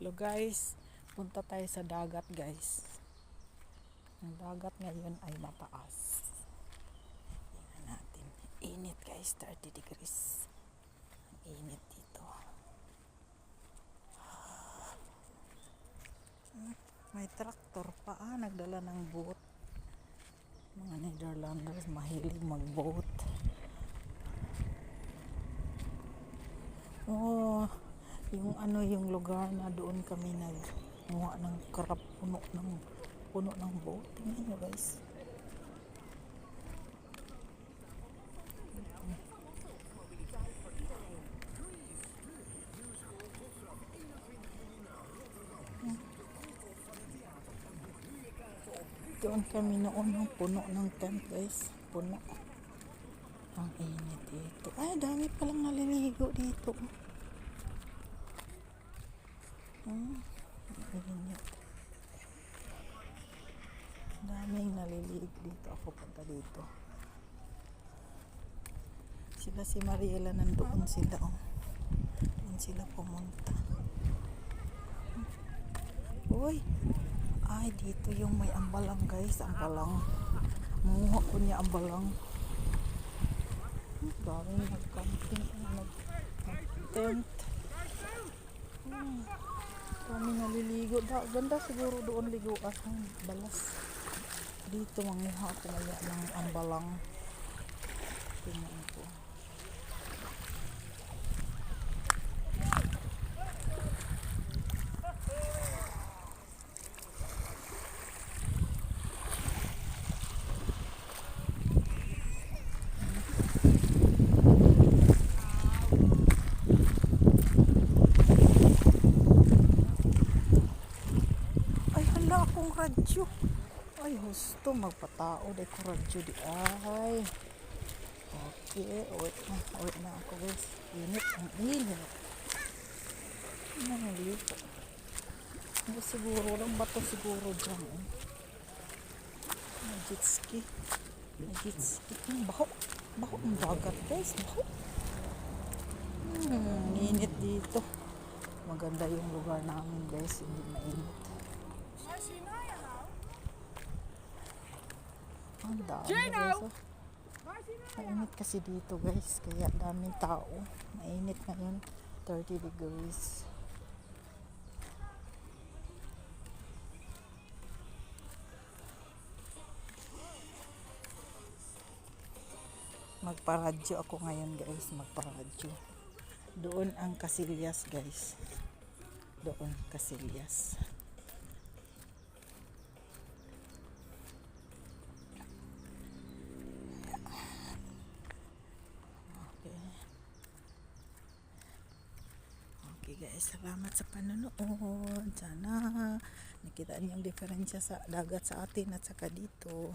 Hello guys, punta tayo sa dagat guys. Ang dagat ngayon ay mataas. Tingnan natin. Init guys, 30 degrees. Ang init dito. May traktor pa, nagdala ng boat. Mga Netherlanders mahilig mag-boat. Oh, yung lugar na doon kami nagmuha ng crab, puno ng boat. Tingnan nyo guys. Doon kami noon ng puno ng tent guys. Puno. Ang init dito. Ay, dami palang naliligo dito. Ang init. Daming naliligo dito. Ako punta dito. Sila si Mariela nandoon sila. Oh. Doon sila pumunta. Uy! Ay, dito yung may ambalang guys. Ambalang. Munguha ko niya ambalang. Daming nag-camping. Nag-tent. Daming naliligo. Ganda siguro doon liguan. Balas. Dito manguha ko maya ng ambalang. Tingnan ko. Akong radyo. Ay, gusto magpatao dahil ko radyo di ay. Okay, wait na ako guys. Init, ang init. Nangalito. Hindi siguro lang bato siguro dyan. May jet ski. Baho ang dagat guys. Baho. Init dito. Maganda yung lugar namin guys. Hindi mainit. Ang dami guys. Mainit kasi dito guys. Kaya daming tao. Mainit ngayon. 30 degrees. Magparadyo ako ngayon guys. Magparadyo. Doon ang Casillas guys. Doon Casillas. Okay guys, salamat sa panonood. Sana nakita niyo ang diferensya sa dagat sa atin at saka dito.